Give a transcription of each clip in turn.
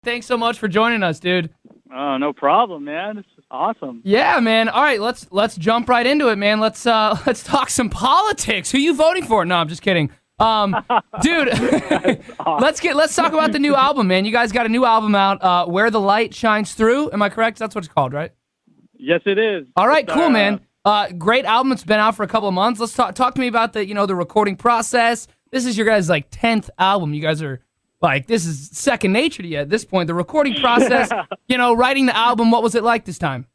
Thanks so much for joining us, dude. Oh, no problem, man. This is awesome. Yeah, man. All right, let's jump right into it, man. Let's talk some politics. Who you voting for? No, I'm just kidding. Dude, Awesome. let's talk about the new album, man. You guys got a new album out, Where the Light Shines Through. Am I correct? That's what it's called, right? Yes, it is. All right, It's cool, our, man. Great album. It's been out for a couple of months. Let's talk to me about the recording process. This is your guys' 10th album. You guys are this is second nature to you at this point. The recording process, writing the album. What was it like this time?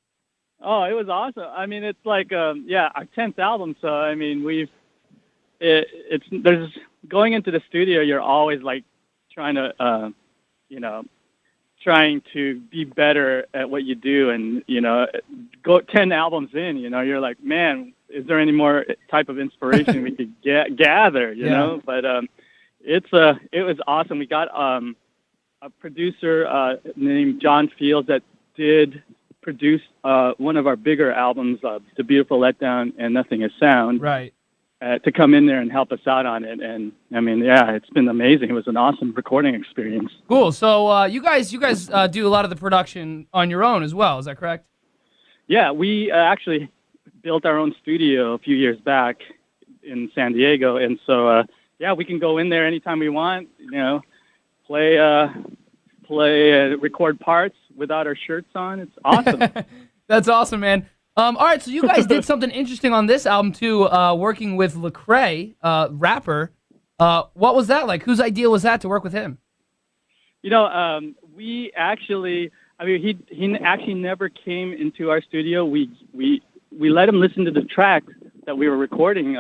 Oh, it was awesome. I mean, it's our 10th album. So I mean, there's going into the studio. You're always trying to, trying to be better at what you do, and go 10 albums in. You're like, man, is there any more type of inspiration we could gather? You know, but it was awesome. We got a producer named John Fields that did produce one of our bigger albums, The Beautiful Letdown and Nothing Is Sound. Right. To come in there and help us out on it. And I mean, it's been amazing. It was an awesome recording experience. Cool. So you guys do a lot of the production on your own as well. Is that correct? Yeah, we actually built our own studio a few years back in San Diego. And so, we can go in there anytime we want, play, record parts without our shirts on. It's awesome. That's awesome, man. All right, so you guys did something interesting on this album too, working with Lecrae, rapper. What was that like? Whose idea was that to work with him? We actually, he actually never came into our studio. We let him listen to the track that we were recording.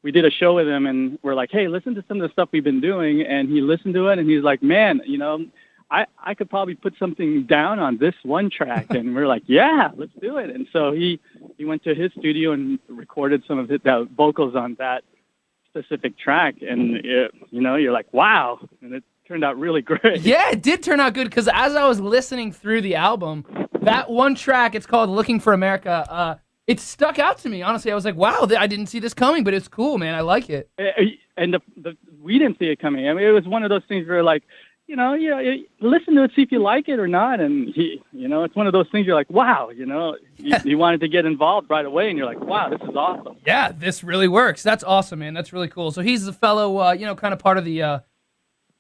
We did a show with him, and we're like, hey, listen to some of the stuff we've been doing. And he listened to it, and he's like, man, I could probably put something down on this one track. And we're like, yeah, let's do it. And so he went to his studio and recorded some of the vocals on that specific track. And, you're like, wow. And it turned out really great. Yeah, it did turn out good, because as I was listening through the album, that one track, it's called Looking for America, it stuck out to me. Honestly, I was like, wow, I didn't see this coming, but it's cool, man. I like it. And we didn't see it coming. I mean, it was one of those things where like, listen to it, see if you like it or not. And it's one of those things you're like, wow, you wanted to get involved right away, and you're like, wow, this is awesome. Yeah, this really works. That's awesome, man. That's really cool. So he's a fellow, kind of part of the,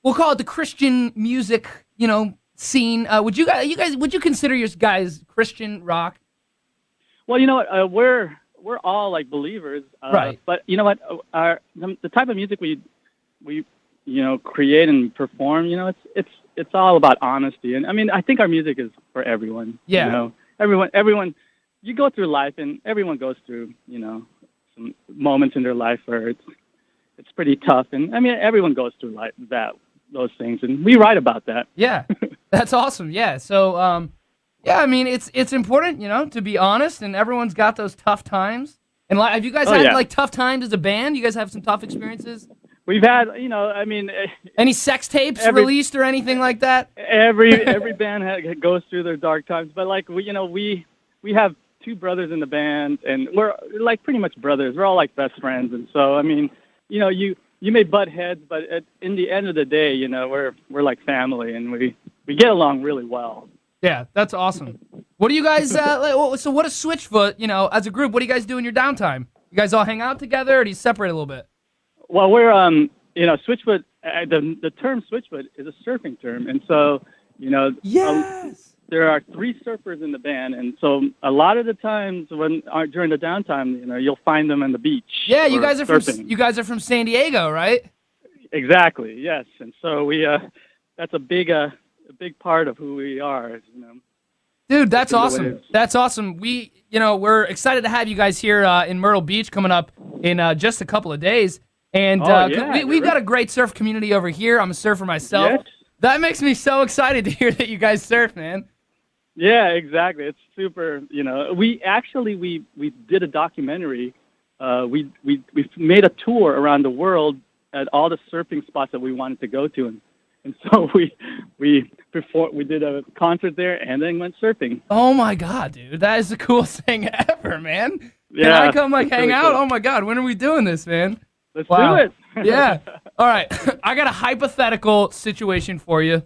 we'll call it the Christian music, scene. Would you consider your guys Christian rock? Well, you know what, we're all like believers, right? But you know what, the type of music we create and perform, it's all about honesty. And I mean, I think our music is for everyone. Yeah. Everyone, you go through life, and everyone goes through, some moments in their life where it's pretty tough. And I mean, everyone goes through those things, and we write about that. Yeah, that's awesome. Yeah. So, I mean, it's important, to be honest, and everyone's got those tough times. And have you guys had tough times as a band? You guys have some tough experiences? We've had, any sex tapes released or anything like that? Every band goes through their dark times, but we have two brothers in the band, and we're like pretty much brothers. We're all like best friends, and so I mean, you may butt heads, but in the end of the day, we're like family, and we get along really well. Yeah, that's awesome. What do you guys? So what is Switchfoot? As a group, what do you guys do in your downtime? You guys all hang out together, or do you separate a little bit? Well, we're Switchfoot. The term Switchfoot is a surfing term, and so yes, there are 3 surfers in the band, and so a lot of the times during the downtime, you'll find them on the beach. Yeah, you guys are surfing. from San Diego, right? Exactly. Yes, and so we that's a big part of who we are. Dude, that's awesome. That's awesome. We're excited to have you guys here in Myrtle Beach coming up in just a couple of days. And we've got a great surf community over here. I'm a surfer myself. Yes. That makes me so excited to hear that you guys surf, man. Yeah, exactly. It's super. We actually we did a documentary. We made a tour around the world at all the surfing spots that we wanted to go to, and so we did a concert there and then went surfing. Oh my God, dude, that is the coolest thing ever, man. Yeah, can I come hang really out? cool. Oh my God, when are we doing this, man? Let's do it. Yeah. All right. I got a hypothetical situation for you.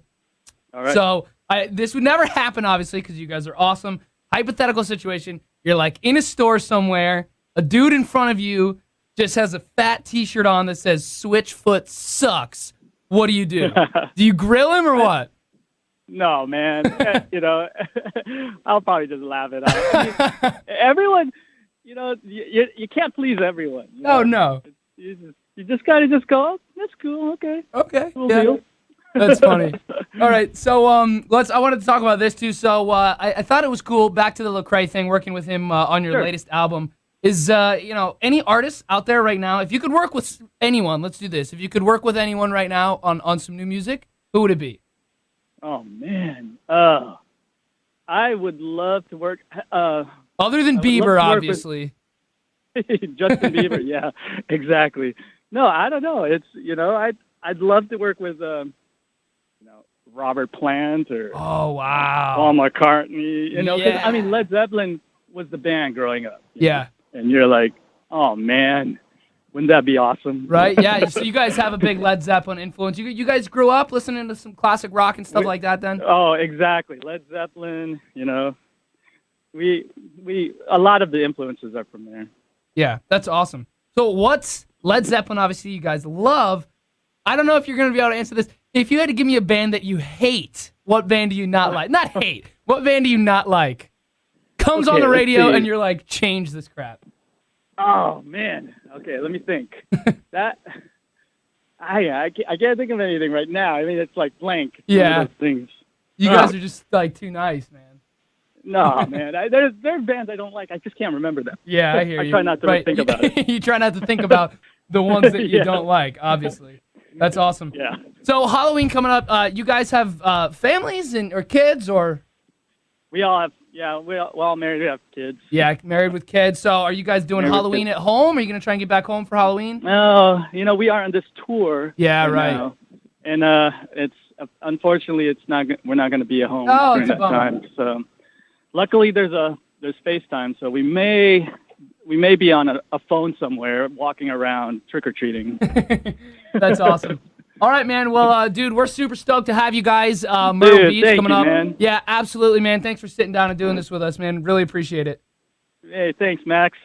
All right. So this would never happen, obviously, because you guys are awesome. Hypothetical situation: you're like in a store somewhere, a dude in front of you just has a fat T-shirt on that says "Switchfoot sucks." What do? Do you grill him or what? No, man. I'll probably just laugh it out. I mean, everyone, you can't please everyone. No. You just gotta just go. That's cool. Okay. Okay. Cool Yeah. deal. That's funny. All right, so I wanted to talk about this too. So I thought it was cool. Back to the Lecrae thing, working with him on your Sure. latest album. Is any artists out there right now? If you could work with anyone, let's do this. If you could work with anyone right now on some new music, who would it be? Oh man. I would love to work. Other than I would love Bieber, to work obviously. Justin Bieber. Yeah, exactly. No, I don't know. It's I'd love to work with Robert Plant or Oh wow. Paul McCartney. 'Cause, Yeah. I mean, Led Zeppelin was the band growing up. Yeah. And you're like, oh man, wouldn't that be awesome? Right? Yeah. So you guys have a big Led Zeppelin influence. You guys grew up listening to some classic rock and stuff like that then? Oh, exactly. Led Zeppelin. We a lot of the influences are from there. Yeah, that's awesome. So what's Led Zeppelin, obviously you guys love. I don't know if you're going to be able to answer this. If you had to give me a band that you hate, what band do you not like? Not hate. What band do you not like? Comes on Okay, the let's radio see. and you're like, change this crap. Oh man. Okay, let me think. That I can't think of anything right now. I mean, it's like blank. One Yeah. of those things. You guys are just like too nice, man. No, man. There's bands I don't like. I just can't remember them. Yeah, I hear you. I try not to think about it. You try not to think about the ones that you Yeah. don't like, obviously. That's awesome. Yeah. So Halloween coming up. You guys have families or kids or? We all have. Yeah, we're all married. We have kids. Yeah, married with kids. So are you guys doing Married with Halloween kids. at home? Are you going to try and get back home for Halloween? No, we are on this tour. Yeah, right. now, and it's unfortunately we're not going to be at home Oh, during it's a that bummer. time. So, luckily there's FaceTime, so we may be on a phone somewhere walking around trick or treating. That's awesome. All right, man. Well, dude, we're super stoked to have you guys. Myrtle Dude, Beach thank coming you, up. man. Yeah, absolutely, man. Thanks for sitting down and doing this with us, man. Really appreciate it. Hey, thanks, Max.